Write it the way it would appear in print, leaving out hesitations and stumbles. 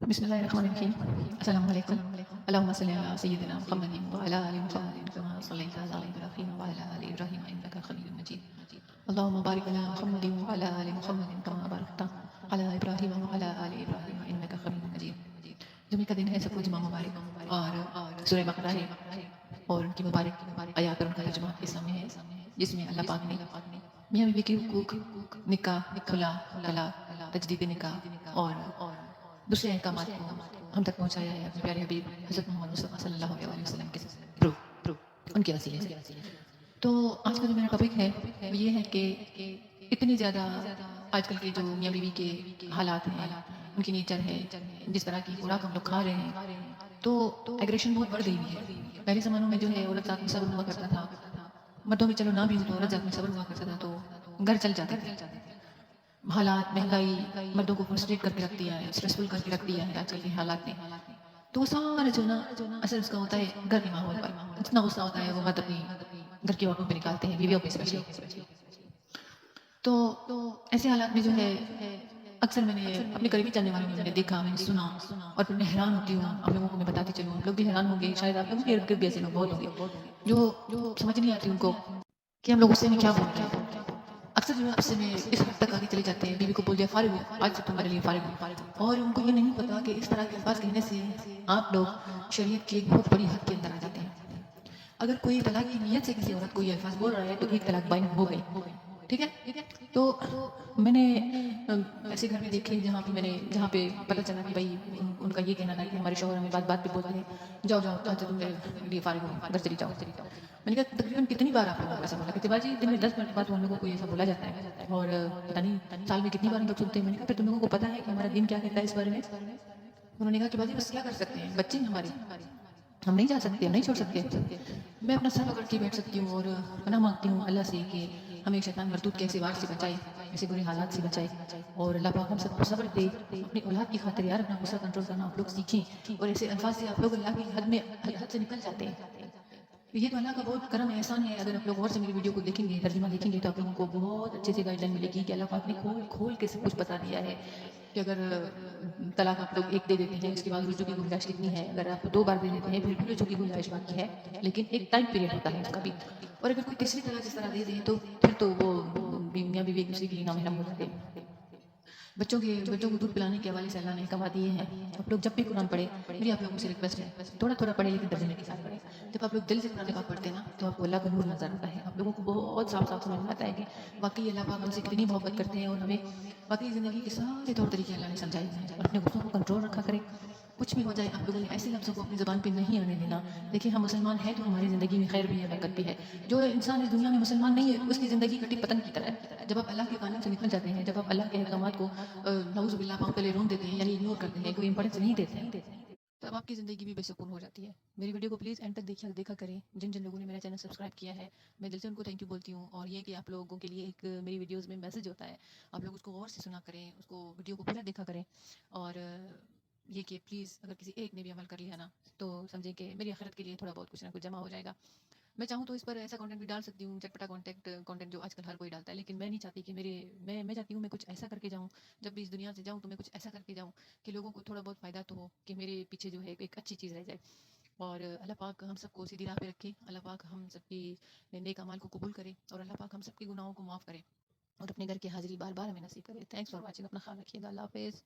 بسم الله الرحمن الرحيم. السلام عليكم. اللهم صل على سيدنا محمد وعلى آل محمد كما صليت على إبراهيم وعلى آل إبراهيم إنك حميد مجيد. اللهم بارك على محمد وعلى آل محمد كما باركت على إبراهيم وعلى آل إبراهيم إنك حميد مجيد. جمعے کا دن ہے، سب کو جمعہ مبارک، اور سورہ بقرہ ہے اور ان کی مبارک آیات اور ان کا ترجمہ کے سامنے ہے، جس میں اللہ پاک نے میاں بیوی کے حقوق، نکاح، خلا، طلاق، تجدید نکاح اور دوسرے احکامات کو ہم تک پہنچایا ہے اپنے پیارے حبیب حضرت محمد مصطفیٰ صلی اللہ علیہ وسلم کے تھرو، ان کے وسیلے سے۔ تو آج کا جو میرا ٹاپک ہے وہ یہ ہے کہ اتنی زیادہ آج کل کے جو میاں بیوی کے حالات ہیں، ان کی نیچر ہے، جس طرح کی خوراک ہم لوگ کھا رہے ہیں، تو ایگریشن بہت بڑھ گئی ہے۔ پہلے زمانوں میں جو ہے عورت ذات میں صبر ہوا کرتا تھا، مردوں میں چلو نہ بھی ہو تو عورت ذات میں صبر ہوا کرتا تھا، تو گھر چل جاتے تھے۔ حالات، مہنگائی مردوں کو فرسٹریٹ کر کے رکھ دیا ہے، اسٹریسفل کر کے رکھ دیا ہے آج کل کے حالات نے۔ تو وہ سارا جو نا اثر اس کا ہوتا ہے گھر کے ماحول پر۔ جتنا غصہ ہوتا ہے وہ مرد اپنی گھر کی عورتوں پہ نکالتے ہیں، بیویوں پہ اسپیشلی۔ تو ایسے حالات میں جو ہے اکثر میں نے اپنے قریبی چلنے والوں میں میں نے دیکھا، میں نے سنا، اور پھر میں حیران ہوتی ہوں۔ آپ لوگوں کو میں بتاتی چلوں، آپ لوگ بھی حیران ہوں گے، شاید آپ لوگوں کے ارد گرد بھی ایسے لوگ بہت ہوں گے جو سمجھ نہیں آتی ان کو کہ ہم لوگ غصے میں کیا بول رہے ہیں۔ اکثر جو ہے غصے میں اس حد تک آگے چلے جاتے ہیں، بیوی کو بول دیا فارغ ہو، آج سے تم میرے لیے فارغ ہو، اور ان کو یہ نہیں پتا کہ اس طرح کے الفاظ کہنے سے آپ لوگ شریعت کی ایک بہت بڑی حد کے اندر آ جاتے ہیں۔ اگر کوئی طلاق کی نیت سے کسی عورت کو یہ الفاظ بول رہا ہے تو ایک طلاق بائن ہو گئی، ٹھیک ہے۔ تو میں نے ایسے گھر میں دیکھے جہاں پہ پتہ چلا کہ بھائی ان کا یہ کہنا تھا کہ ہمارے شوہر ہمیں بات پہ بولتے ہیں جاؤ جاؤ آج سے تم میرے لیے فارغ ہو، گھر چلی جاؤ۔ میں نے کہا تقریباً کتنی بار آپ لوگوں کو ایسا بولا کہ تیبا جی دن میں 10 منٹ بعد ہم لوگوں کو ایسا بولا جاتا ہے، اور پتہ نہیں سال میں کتنی بار ہم لوگ سنتے ہیں۔ میں نے کہا پھر تم لوگوں کو پتا ہے کہ ہمارا دین کیا کہتا ہے اس بارے میں؟ انہوں نے کہا کہ باجی بس کیا کر سکتے ہیں، بچے ہیں ہمارے، ہم نہیں جا سکتے، ہم نہیں چھوڑ سکتے۔ میں اپنا سر پکڑ کے بیٹھ سکتی ہوں اور پناہ مانگتی ہوں اللہ سے کہ ہمیں شیطان مردود کے ایسے وار سے بچائے، ایسے برے حالات سے بچائے، اور اللہ پاک ہم سب کو صبر دے۔ اپنی اولاد کی خاطر یار اپنا غصہ کنٹرول کرنا آپ لوگ سیکھیں، اور ایسے الفاظ سے آپ لوگ اللہ کی حد سے نکل جاتے ہیں۔ یہ تو اللہ کا بہت کرم احسان ہے۔ اگر آپ لوگ غور سے میری ویڈیو کو دیکھیں گے، ترجمہ دیکھیں گے، تو آپ لوگوں کو بہت اچھے سے گائیڈ لائن ملے گی کہ اللہ پاک نے کھول کے سب کچھ بتا دیا ہے کہ اگر طلاق آپ لوگ ایک دے دیتے ہیں، اس کے بعد رجوع کی گنجائش کتنی ہے، اگر آپ 2 بار دے دیتے ہیں پھر بھی رجوع کی گنجائش باقی ہے، لیکن ایک ٹائم پیریڈ ہوتا ہے اس کا بھی۔ اور اگر کوئی تیسری طلاق اس طرح دے دیں تو پھر تو وہ میاں بیوی ایک دوسرے کے لیے نامحرم ہو جاتے ہیں۔ بچوں کو دودھ پلانے کے حوالے سے اللہ نے احکامات دیے ہیں۔ آپ لوگ جب بھی قرآن پڑھیں، میری آپ لوگوں سے ریکویسٹ ہے تھوڑا تھوڑا پڑھیں لیکن ترجمے کے ساتھ پڑھیں۔ جب آپ لوگ دل سے قرآن پاک پڑھتے ہیں نا تو آپ کو اللہ کا نور نظر آتا ہے، آپ لوگوں کو بہت صاف صاف سمجھ میں آتا ہے کہ واقعی اللہ پاک ہم سے کتنی محبت کرتے ہیں، اور ہمیں واقعی زندگی کے سارے طور طریقے اللہ نے سمجھائے ہیں۔ اور اپنے غصوں کو کنٹرول رکھا کریں، کچھ بھی ہو جائے آپ لوگوں نے ایسے لفظوں کو اپنی زبان پہ نہیں آنے دینا۔ دیکھیں ہم مسلمان ہیں تو ہماری زندگی میں خیر بھی ہے، برکت بھی ہے۔ جو انسان اس دنیا میں مسلمان نہیں ہے اس کی زندگی کٹی پتنگ کی طرح ہے۔ جب آپ اللہ کے قانون سے نکل جاتے ہیں، جب آپ اللہ کے احکامات کو نعوذ باللہ پاؤں تلے رون دیتے ہیں، یعنی اگنور کرتے ہیں، کوئی امپورٹنس نہیں دیتے ہیں، تو اب آپ کی زندگی بھی بے سکون ہو جاتی ہے۔ میری ویڈیو کو پلیز اینڈ تک دیکھا کریں۔ جن لوگوں نے میرا چینل سبسکرائب کیا ہے میں دل سے ان کو تھینک یو بولتی ہوں، اور یہ کہ آپ لوگوں کے لیے ایک میری ویڈیوز میں میسج ہوتا ہے، آپ لوگ اس کو غور سے سنا کریں، اس کو ویڈیو کو پورا دیکھا کریں، اور یہ کہ پلیز اگر کسی ایک نے بھی عمل کر لیا نا تو سمجھیں کہ میری آخرت کے لیے تھوڑا بہت کچھ نہ کچھ جمع ہو جائے گا۔ میں چاہوں تو اس پر ایسا کنٹینٹ بھی ڈال سکتی ہوں، چٹپٹا کنٹینٹ جو آج کل ہر کوئی ڈالتا ہے، لیکن میں نہیں چاہتی کہ میں چاہتی ہوں میں کچھ ایسا کر کے جاؤں، جب بھی اس دنیا سے جاؤں تو میں کچھ ایسا کر کے جاؤں کہ لوگوں کو تھوڑا بہت فائدہ تو ہو، کہ میرے پیچھے جو ہے ایک اچھی چیز رہ جائے۔ اور اللہ پاک ہم سب کو سیدھی راہ پہ رکھے، اللہ پاک ہم سب کی نیک اعمال کو قبول کرے، اور اللہ پاک ہم سب کے گناہوں کو معاف کرے، اور اپنے گھر کی حاضری بار بار ہمیں نصیب کرے۔ تھینکس فار واچنگ، اپنا خیال رکھیے گا، اللہ حافظ۔